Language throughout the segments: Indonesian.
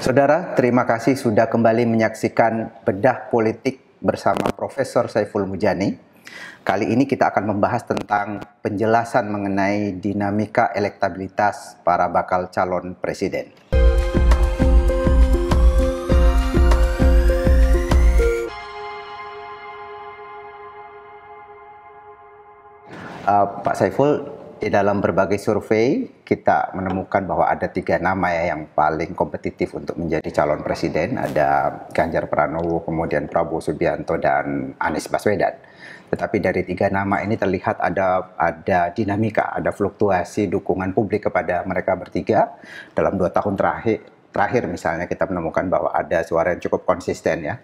Saudara, terima kasih sudah kembali menyaksikan Bedah Politik bersama Profesor Saiful Mujani. Kali ini kita akan membahas tentang penjelasan mengenai dinamika elektabilitas para bakal calon presiden. Pak Saiful, di dalam berbagai survei kita menemukan bahwa ada 3 nama yang paling kompetitif untuk menjadi calon presiden. Ada Ganjar Pranowo, kemudian Prabowo Subianto, dan Anies Baswedan. Tetapi dari 3 nama ini terlihat ada dinamika, ada fluktuasi dukungan publik kepada mereka bertiga. Dalam 2 tahun terakhir misalnya kita menemukan bahwa ada suara yang cukup konsisten ya,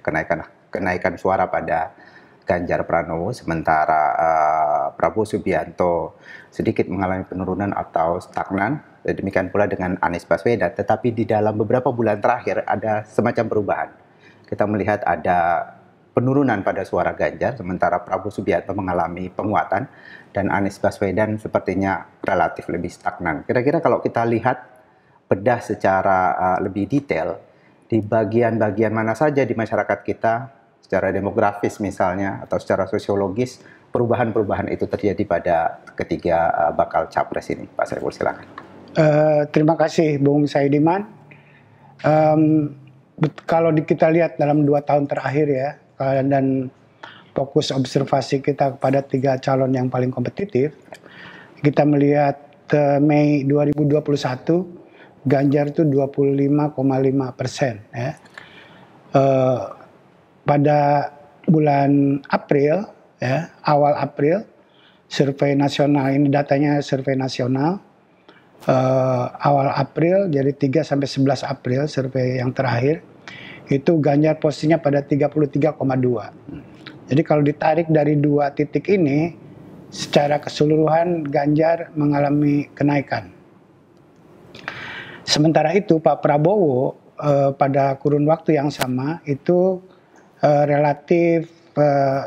kenaikan suara pada Ganjar Pranowo, sementara Prabowo Subianto sedikit mengalami penurunan atau stagnan. Demikian pula dengan Anies Baswedan. Tetapi di dalam beberapa bulan terakhir ada semacam perubahan. Kita melihat ada penurunan pada suara Ganjar, sementara Prabowo Subianto mengalami penguatan, dan Anies Baswedan sepertinya relatif lebih stagnan. Kira-kira kalau kita lihat bedah secara lebih detail, di bagian-bagian mana saja di masyarakat kita, secara demografis misalnya, atau secara sosiologis, perubahan-perubahan itu terjadi pada ketiga bakal capres ini. Pak Saiful, silakan. Terima kasih Bung Saidiman. Kalau kita lihat dalam 2 tahun terakhir ya, dan fokus observasi kita kepada 3 calon yang paling kompetitif, kita melihat Mei 2021, Ganjar itu 25,5% ya. Pada bulan April, ya, awal April, survei nasional, ini datanya survei nasional, awal April, jadi 3-11 April, survei yang terakhir, itu Ganjar posisinya pada 33,2. Jadi kalau ditarik dari 2 titik ini, secara keseluruhan Ganjar mengalami kenaikan. Sementara itu Pak Prabowo pada kurun waktu yang sama itu relatif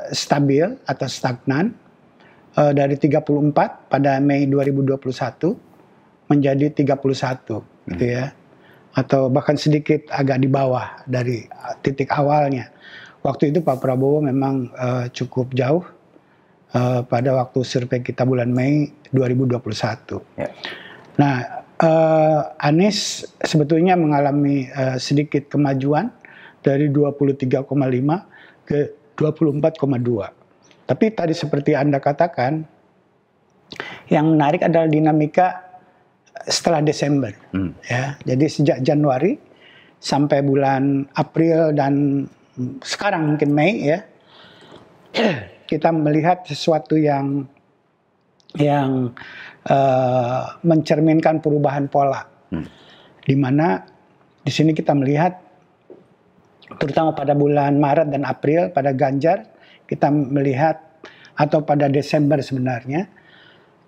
stabil atau stagnan, dari 34 pada Mei 2021 menjadi 31 gitu ya, atau bahkan sedikit agak di bawah dari titik awalnya. Waktu itu Pak Prabowo memang cukup jauh pada waktu survei kita bulan Mei 2021. Ya. Nah, Anies sebetulnya mengalami sedikit kemajuan dari 23,5 ke 24,2. Tapi tadi seperti Anda katakan, yang menarik adalah dinamika setelah Desember. Ya, jadi sejak Januari sampai bulan April dan sekarang mungkin Mei ya, kita melihat sesuatu yang mencerminkan perubahan pola. Di mana di sini kita melihat terutama pada bulan Maret dan April pada Ganjar, kita melihat, atau pada Desember sebenarnya,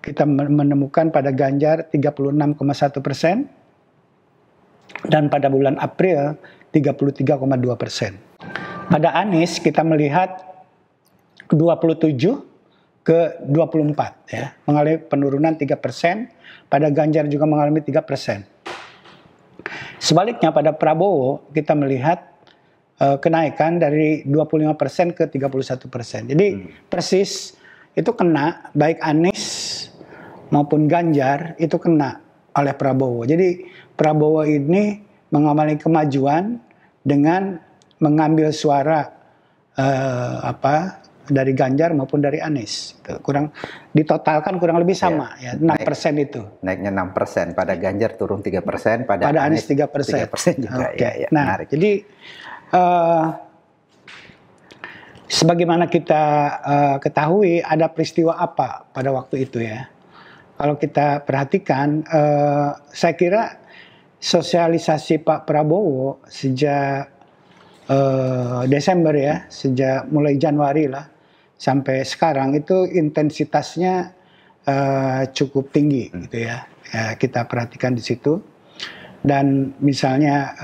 kita menemukan pada Ganjar 36,1% dan pada bulan April 33,2%. Pada Anies kita melihat 27 ke 24 ya, mengalami penurunan 3%, pada Ganjar juga mengalami 3%. Sebaliknya pada Prabowo kita melihat kenaikan dari 25% ke 31%. Jadi persis itu kena, baik Anies maupun Ganjar itu kena oleh Prabowo. Jadi Prabowo ini mengalami kemajuan dengan mengambil suara dari Ganjar maupun dari Anies. Ditotalkan kurang lebih sama ya, 6% itu. Naiknya 6%, pada Ganjar turun 3%, pada Anies 3%. 3% juga. Okay. Ya, nah, menarik. Jadi sebagaimana kita ketahui, ada peristiwa apa pada waktu itu ya. Kalau kita perhatikan, saya kira sosialisasi Pak Prabowo sejak Desember ya, sejak mulai Januari lah sampai sekarang itu intensitasnya cukup tinggi gitu ya. Kita perhatikan di situ, dan misalnya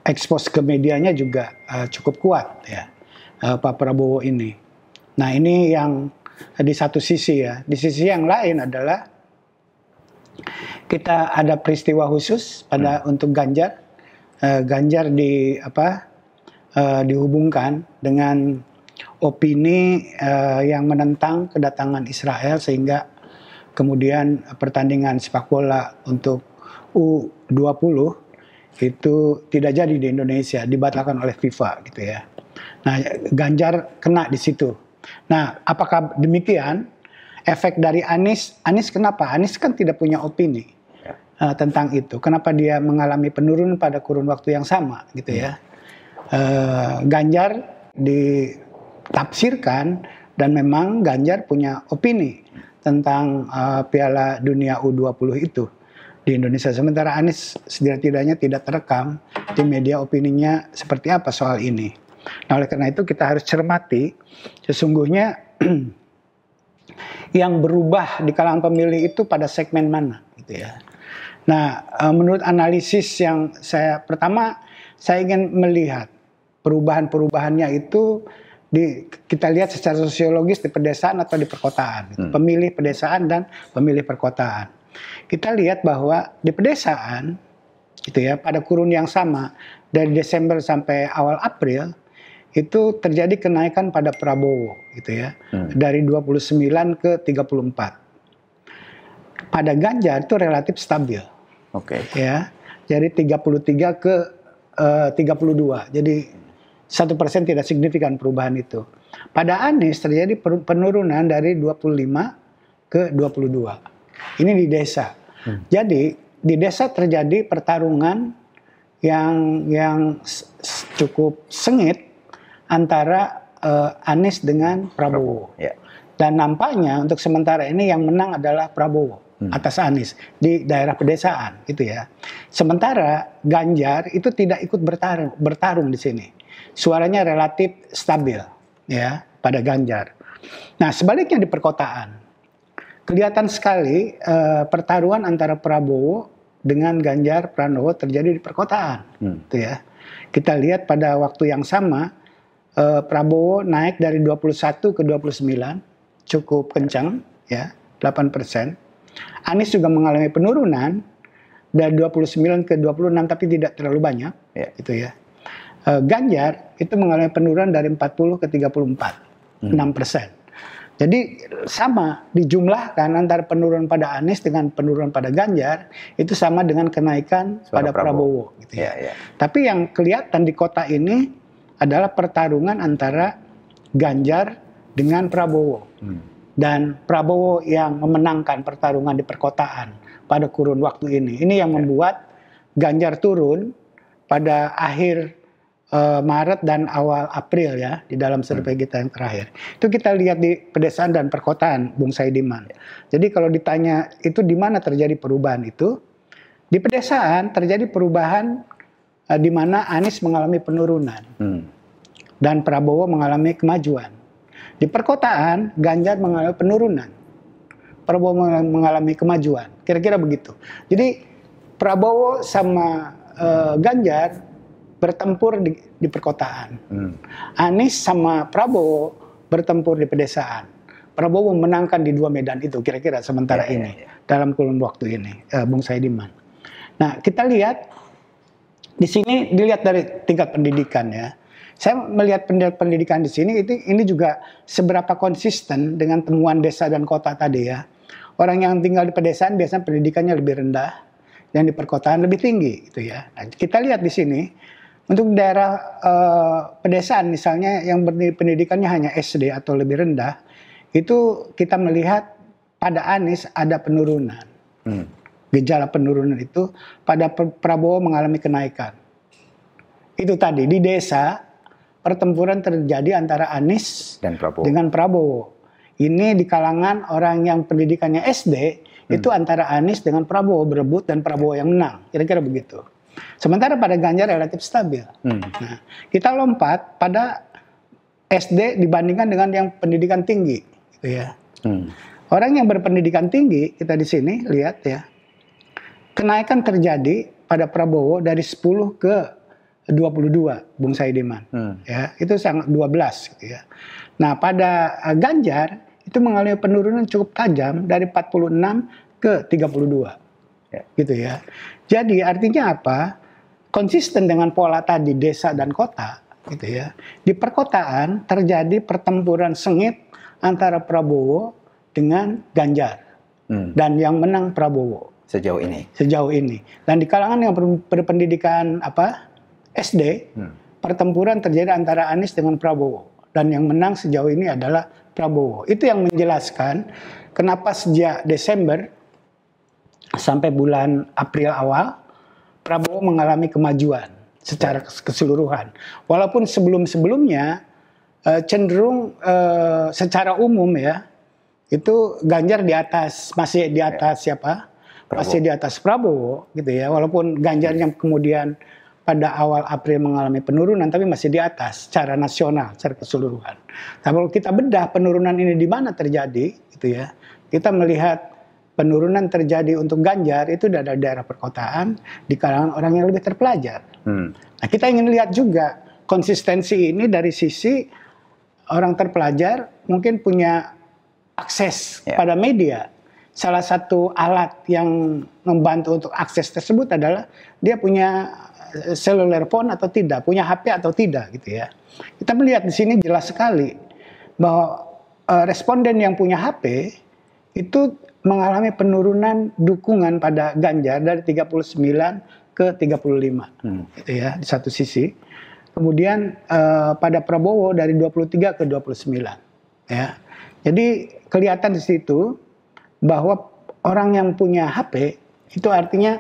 ekspos ke medianya juga cukup kuat ya, Pak Prabowo ini. Nah, ini yang di satu sisi ya. Di sisi yang lain adalah kita ada peristiwa khusus pada untuk Ganjar Ganjar dihubungkan dengan opini yang menentang kedatangan Israel, sehingga kemudian pertandingan sepak bola untuk U20 itu tidak jadi di Indonesia, dibatalkan oleh FIFA gitu ya. Nah, Ganjar kena di situ. Nah, apakah demikian efek dari Anies? Anies kenapa? Anies kan tidak punya opini tentang itu. Kenapa dia mengalami penurunan pada kurun waktu yang sama gitu ya? Ganjar ditafsirkan, dan memang Ganjar punya opini tentang Piala Dunia U20 itu di Indonesia. Sementara Anies setidak-tidaknya tidak terekam di media opininya seperti apa soal ini. Nah, oleh karena itu kita harus cermati sesungguhnya yang berubah di kalangan pemilih itu pada segmen mana gitu ya. Nah, menurut analisis yang pertama saya ingin melihat perubahan-perubahannya itu kita lihat secara sosiologis di pedesaan atau di perkotaan, gitu. Pemilih pedesaan dan pemilih perkotaan. Kita lihat bahwa di pedesaan, gitu ya, pada kurun yang sama dari Desember sampai awal April itu terjadi kenaikan pada Prabowo, gitu ya, dari 29 ke 34. Pada Ganjar itu relatif stabil, ya, jadi 33 ke 32. Jadi 1% tidak signifikan perubahan itu. Pada Anies terjadi penurunan dari 25 ke 22. Ini di desa. Jadi di desa terjadi pertarungan yang cukup sengit antara Anies dengan Prabowo. Dan nampaknya untuk sementara ini yang menang adalah Prabowo atas Anies di daerah pedesaan, gitu ya. Sementara Ganjar itu tidak ikut bertarung di sini. Suaranya relatif stabil ya pada Ganjar. Nah, sebaliknya di perkotaan kelihatan sekali pertaruhan antara Prabowo dengan Ganjar Pranowo terjadi di perkotaan, gitu ya. Kita lihat pada waktu yang sama Prabowo naik dari 21 ke 29, cukup kencang ya, 8%. Anies juga mengalami penurunan dari 29 ke 26 tapi tidak terlalu banyak, gitu ya. Ganjar itu mengalami penurunan dari 40 ke 34, 6%. Jadi sama dijumlahkan antara penurunan pada Anies dengan penurunan pada Ganjar itu sama dengan kenaikan pada Prabowo, gitu ya. Tapi yang kelihatan di kota ini adalah pertarungan antara Ganjar dengan Prabowo. Dan Prabowo yang memenangkan pertarungan di perkotaan pada kurun waktu ini. Ini yang membuat Ganjar turun pada akhir Maret dan awal April ya, di dalam survei kita yang terakhir. Itu kita lihat di pedesaan dan perkotaan, Bung Saidiman. Jadi kalau ditanya itu di mana terjadi perubahan itu, di pedesaan terjadi perubahan di mana Anies mengalami penurunan dan Prabowo mengalami kemajuan. Di perkotaan Ganjar mengalami penurunan, Prabowo mengalami kemajuan. Kira-kira begitu. Jadi Prabowo sama Ganjar bertempur di perkotaan. Anies sama Prabowo bertempur di pedesaan. Prabowo memenangkan di dua medan itu kira-kira sementara ini dalam kurun waktu ini, Bung Saidiman. Nah, kita lihat di sini dilihat dari tingkat pendidikan ya. Saya melihat pendidikan di sini ini juga seberapa konsisten dengan temuan desa dan kota tadi ya. Orang yang tinggal di pedesaan biasanya pendidikannya lebih rendah, yang di perkotaan lebih tinggi gitu ya. Nah, kita lihat di sini untuk daerah pedesaan misalnya yang pendidikannya hanya SD atau lebih rendah, itu kita melihat pada Anies ada penurunan. Gejala penurunan itu, pada Prabowo mengalami kenaikan. Itu tadi di desa pertempuran terjadi antara Anies dengan Prabowo. Ini di kalangan orang yang pendidikannya SD itu antara Anies dengan Prabowo berebut dan Prabowo yang menang. Kira-kira begitu. Sementara pada Ganjar relatif stabil. Nah, kita lompat pada SD dibandingkan dengan yang pendidikan tinggi, gitu ya. Orang yang berpendidikan tinggi kita di sini lihat ya, kenaikan terjadi pada Prabowo dari 10 ke 22, Bung Saidiman. Ya, itu sangat 12, gitu ya. Nah, pada Ganjar itu mengalami penurunan cukup tajam dari 46 ke 32. Gitu ya. Jadi artinya apa? konsisten dengan pola tadi desa dan kota, gitu ya. Di perkotaan terjadi pertempuran sengit antara Prabowo dengan Ganjar, dan yang menang Prabowo sejauh ini. Dan di kalangan yang berpendidikan SD, pertempuran terjadi antara Anies dengan Prabowo, dan yang menang sejauh ini adalah Prabowo. Itu yang menjelaskan kenapa sejak Desember sampai bulan April awal Prabowo mengalami kemajuan secara keseluruhan. Walaupun sebelum-sebelumnya cenderung secara umum ya, itu Ganjar masih di atas siapa? Prabowo. Masih di atas Prabowo gitu ya. Walaupun Ganjar yang kemudian pada awal April mengalami penurunan, tapi masih di atas secara nasional, secara keseluruhan. Nah, kalau kita bedah penurunan ini di mana terjadi, gitu ya, kita melihat penurunan terjadi untuk Ganjar itu dari daerah perkotaan, di kalangan orang yang lebih terpelajar. Nah, kita ingin lihat juga konsistensi ini dari sisi orang terpelajar mungkin punya akses pada media. Salah satu alat yang membantu untuk akses tersebut adalah dia punya cellular phone atau tidak, punya HP atau tidak, gitu ya. Kita melihat di sini jelas sekali bahwa responden yang punya HP itu mengalami penurunan dukungan pada Ganjar dari 39 ke 35, gitu ya, di satu sisi. Kemudian pada Prabowo dari 23 ke 29, ya. Jadi kelihatan di situ bahwa orang yang punya HP itu artinya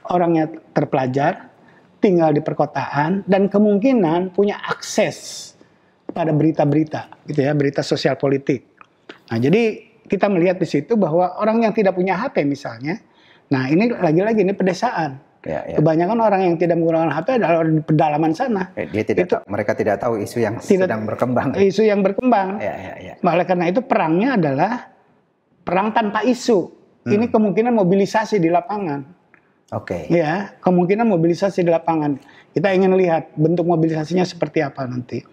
orangnya terpelajar, tinggal di perkotaan, dan kemungkinan punya akses pada berita-berita, gitu ya, berita sosial politik. Nah, jadi kita melihat di situ bahwa orang yang tidak punya HP misalnya, nah ini lagi-lagi ini pedesaan. Kebanyakan orang yang tidak menggunakan HP adalah orang di pedalaman sana. Mereka tidak tahu isu yang sedang berkembang. Isu yang berkembang. Oleh karena itu perangnya adalah perang tanpa isu. Ini kemungkinan mobilisasi di lapangan. Ya, kemungkinan mobilisasi di lapangan. Kita ingin lihat bentuk mobilisasinya seperti apa nanti.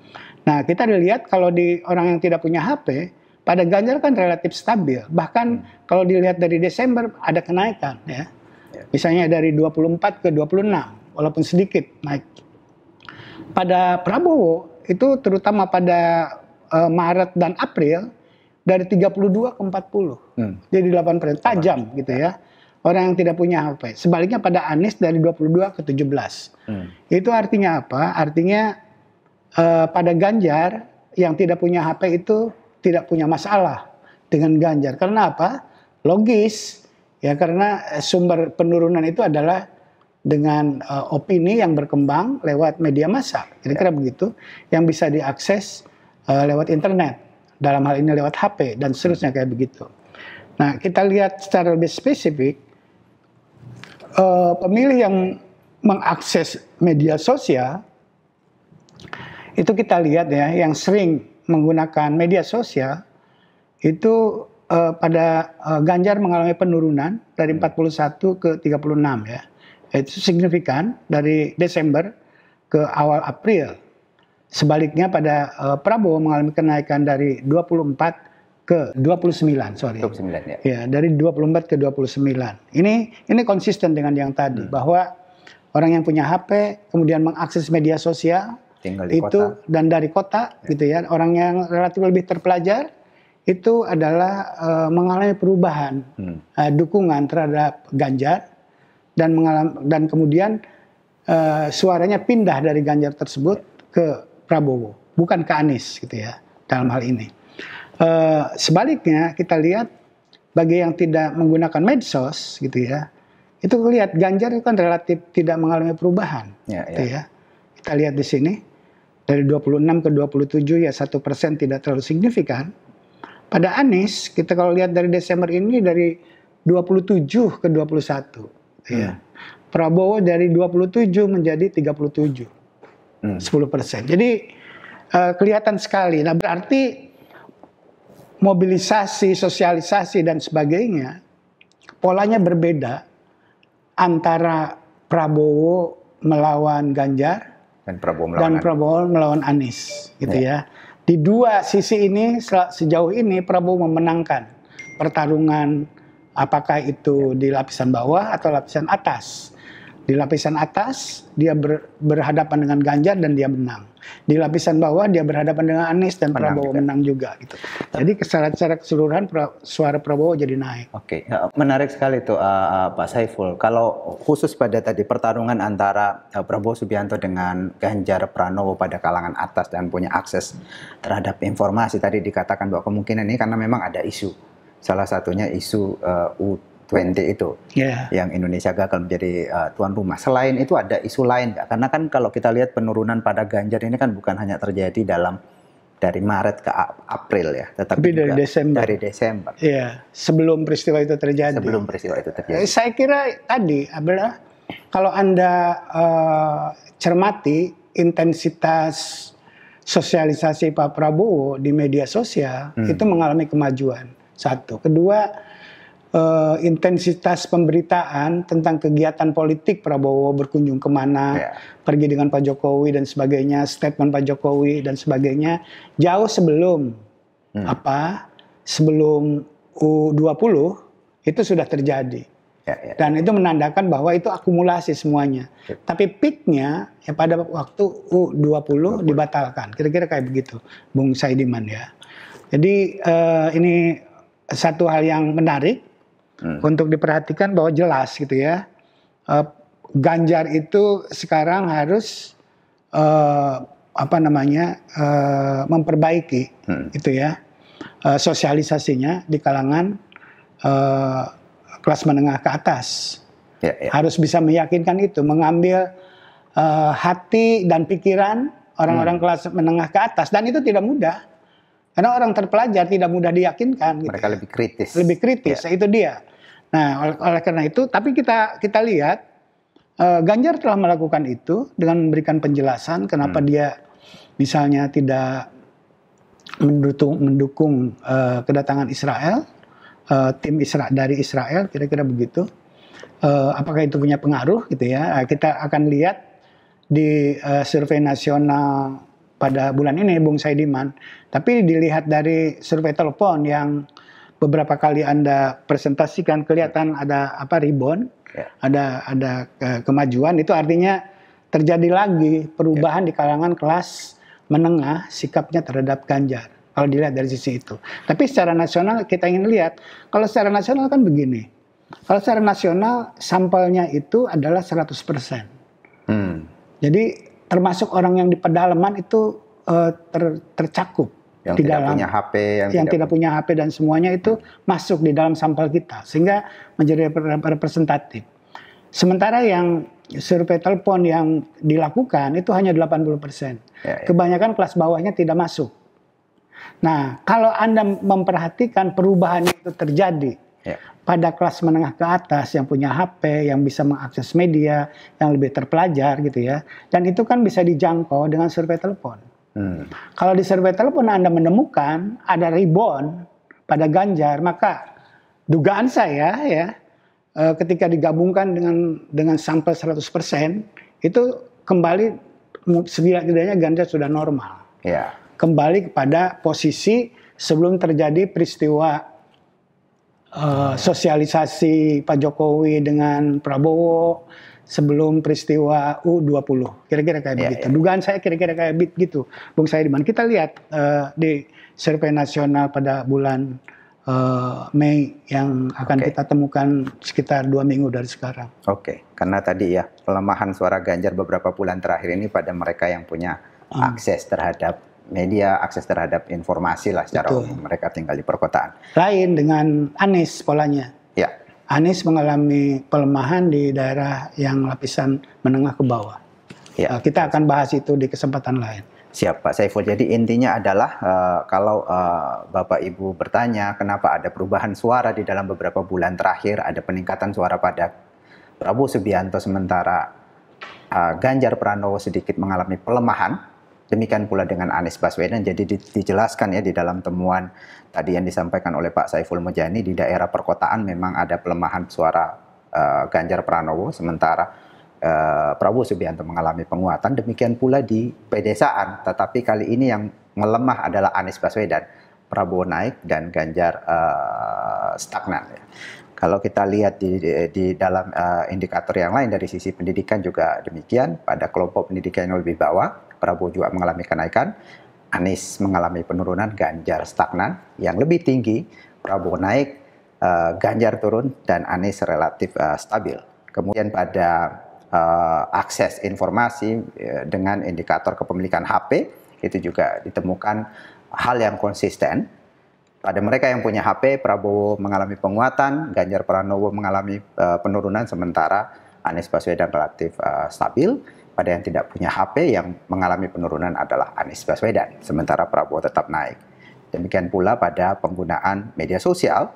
Nah, kita lihat kalau di orang yang tidak punya HP, pada Ganjar kan relatif stabil. Bahkan kalau dilihat dari Desember ada kenaikan, ya. Misalnya dari 24 ke 26, walaupun sedikit naik. Pada Prabowo itu terutama pada Maret dan April dari 32 ke 40. Jadi 8% tajam gitu ya. Orang yang tidak punya HP. Sebaliknya pada Anies dari 22 ke 17. Itu artinya apa? Artinya pada Ganjar yang tidak punya HP itu tidak punya masalah dengan Ganjar. Karena apa? Logis. Ya, karena sumber penurunan itu adalah dengan opini yang berkembang lewat media massa, kira-kira begitu, yang bisa diakses lewat internet, dalam hal ini lewat HP dan seterusnya kayak begitu. Nah, kita lihat secara lebih spesifik, pemilih yang mengakses media sosial itu kita lihat ya, yang sering menggunakan media sosial itu pada Ganjar mengalami penurunan dari 41 ke 36 ya. Itu signifikan dari Desember ke awal April. Sebaliknya pada Prabowo mengalami kenaikan dari 24 ke 29, sorry. 29 ya. Ya, dari 24 ke 29. Ini konsisten dengan yang tadi bahwa orang yang punya HP kemudian mengakses media sosial tinggal di itu kota. Dan dari kota gitu ya. Orang yang relatif lebih terpelajar itu adalah mengalami perubahan dukungan terhadap Ganjar dan kemudian suaranya pindah dari Ganjar tersebut ke Prabowo, bukan ke Anies gitu ya dalam hal ini. Sebaliknya kita lihat bagi yang tidak menggunakan medsos gitu ya, itu lihat Ganjar itu kan relatif tidak mengalami perubahan, gitu ya. Kita lihat di sini dari 26 ke 27 ya 1% tidak terlalu signifikan. Pada Anies, kita kalau lihat dari Desember ini dari 27 ke 21. Ya. Prabowo dari 27 menjadi 37. 10%. Jadi kelihatan sekali. Nah berarti mobilisasi, sosialisasi dan sebagainya, polanya berbeda antara Prabowo melawan Ganjar dan Prabowo melawan Anies. Gitu ya. Di dua sisi ini sejauh ini Prabowo memenangkan pertarungan apakah itu di lapisan bawah atau lapisan atas. Di lapisan atas dia berhadapan dengan Ganjar dan dia menang. Di lapisan bawah dia berhadapan dengan Anies dan Prabowo menang juga. Gitu. Jadi secara keseluruhan suara Prabowo jadi naik. Oke, menarik sekali tuh Pak Saiful. Kalau khusus pada tadi pertarungan antara Prabowo Subianto dengan Ganjar Pranowo pada kalangan atas dan punya akses terhadap informasi, tadi dikatakan bahwa kemungkinan ini karena memang ada isu. Salah satunya isu U20 itu, yang Indonesia gagal menjadi tuan rumah. Selain itu ada isu lain nggak? Karena kan kalau kita lihat penurunan pada Ganjar ini kan bukan hanya terjadi dari Maret ke April ya, tetapi dari Desember. Dari Desember. Iya, sebelum peristiwa itu terjadi. Saya kira tadi adalah kalau Anda cermati intensitas sosialisasi Pak Prabowo di media sosial itu mengalami kemajuan. Satu, kedua, intensitas pemberitaan tentang kegiatan politik Prabowo berkunjung kemana, pergi dengan Pak Jokowi dan sebagainya, statement Pak Jokowi dan sebagainya, jauh sebelum sebelum U20 itu sudah terjadi. Dan itu menandakan bahwa itu akumulasi semuanya. Tapi peaknya ya pada waktu U20 dibatalkan. Kira-kira kayak begitu, Bung Saidiman ya. Jadi ini satu hal yang menarik untuk diperhatikan bahwa jelas gitu ya, Ganjar itu sekarang harus memperbaiki itu ya sosialisasinya di kalangan kelas menengah ke atas. Harus bisa meyakinkan itu, mengambil hati dan pikiran orang-orang kelas menengah ke atas, dan itu tidak mudah. Karena orang terpelajar tidak mudah diyakinkan. Mereka lebih kritis. Lebih kritis, itu dia. Nah, oleh karena itu, tapi kita lihat Ganjar telah melakukan itu dengan memberikan penjelasan kenapa dia misalnya tidak mendukung kedatangan Israel, tim dari Israel, kira-kira begitu. Apakah itu punya pengaruh gitu ya? Kita akan lihat di survei nasional pada bulan ini, Bung Saidiman. Tapi dilihat dari survei telepon yang beberapa kali Anda presentasikan, kelihatan ada rebound, ada kemajuan. Itu artinya terjadi lagi perubahan di kalangan kelas menengah sikapnya terhadap Ganjar. Kalau dilihat dari sisi itu. Tapi secara nasional kita ingin lihat, kalau secara nasional kan begini. Kalau secara nasional sampelnya itu adalah 100%. Jadi termasuk orang yang di pedalaman itu tercakup yang di tidak dalam punya HP, yang tidak punya HP dan semuanya itu masuk di dalam sampel kita sehingga menjadi representatif. Sementara yang survei telepon yang dilakukan itu hanya 80%. Kebanyakan kelas bawahnya tidak masuk. Nah, kalau Anda memperhatikan perubahan itu terjadi pada kelas menengah ke atas yang punya HP, yang bisa mengakses media, yang lebih terpelajar gitu ya. Dan itu kan bisa dijangkau dengan survei telepon. Kalau di survei telepon Anda menemukan ada rebound pada Ganjar, maka dugaan saya ya ketika digabungkan dengan sampel 100%, itu kembali setidaknya Ganjar sudah normal. Kembali kepada posisi sebelum terjadi peristiwa sosialisasi Pak Jokowi dengan Prabowo, sebelum peristiwa U20. Kira-kira kayak begitu. Dugaan saya kira-kira kayak begitu, Bung Saidiman. Kita lihat di survei nasional pada bulan Mei yang akan kita temukan sekitar 2 minggu dari sekarang. Oke, karena tadi ya pelemahan suara Ganjar beberapa bulan terakhir ini pada mereka yang punya akses terhadap media, akses terhadap informasi lah secara umum. Mereka tinggal di perkotaan. Lain dengan Anies polanya. Anies mengalami pelemahan di daerah yang lapisan menengah ke bawah. Kita akan bahas itu di kesempatan lain. Siap Pak Saiful. Jadi intinya adalah kalau Bapak Ibu bertanya kenapa ada perubahan suara di dalam beberapa bulan terakhir, ada peningkatan suara pada Prabowo Subianto sementara Ganjar Pranowo sedikit mengalami pelemahan. Demikian pula dengan Anies Baswedan. Jadi dijelaskan ya di dalam temuan tadi yang disampaikan oleh Pak Saiful Mujani, di daerah perkotaan memang ada pelemahan suara Ganjar Pranowo, sementara Prabowo Subianto mengalami penguatan. Demikian pula di pedesaan, tetapi kali ini yang melemah adalah Anies Baswedan. Prabowo naik dan Ganjar stagnan. Kalau kita lihat di dalam indikator yang lain dari sisi pendidikan juga demikian. Pada kelompok pendidikan yang lebih bawah, Prabowo juga mengalami kenaikan, Anies mengalami penurunan, Ganjar stagnan. Yang lebih tinggi, Prabowo naik, Ganjar turun, dan Anies relatif stabil. Kemudian pada akses informasi dengan indikator kepemilikan HP, itu juga ditemukan hal yang konsisten. Pada mereka yang punya HP, Prabowo mengalami penguatan, Ganjar Pranowo mengalami penurunan, sementara Anies Baswedan relatif stabil. Pada yang tidak punya HP, yang mengalami penurunan adalah Anies Baswedan, sementara Prabowo tetap naik. Demikian pula pada penggunaan media sosial,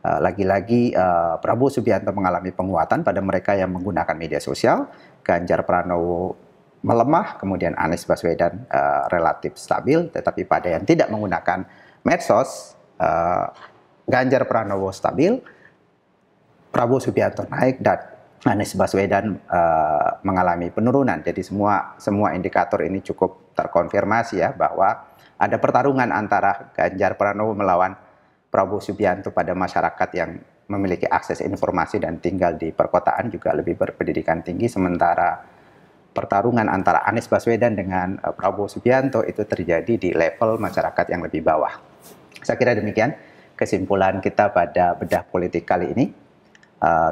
lagi-lagi Prabowo Subianto mengalami penguatan pada mereka yang menggunakan media sosial, Ganjar Pranowo melemah, kemudian Anies Baswedan relatif stabil, tetapi pada yang tidak menggunakan medsos, Ganjar Pranowo stabil, Prabowo Subianto naik, dan Anies Baswedan mengalami penurunan. Jadi semua indikator ini cukup terkonfirmasi ya bahwa ada pertarungan antara Ganjar Pranowo melawan Prabowo Subianto pada masyarakat yang memiliki akses informasi dan tinggal di perkotaan, juga lebih berpendidikan tinggi, sementara pertarungan antara Anies Baswedan dengan Prabowo Subianto itu terjadi di level masyarakat yang lebih bawah. Saya kira demikian kesimpulan kita pada bedah politik kali ini.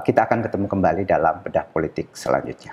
Kita akan ketemu kembali dalam bedah politik selanjutnya.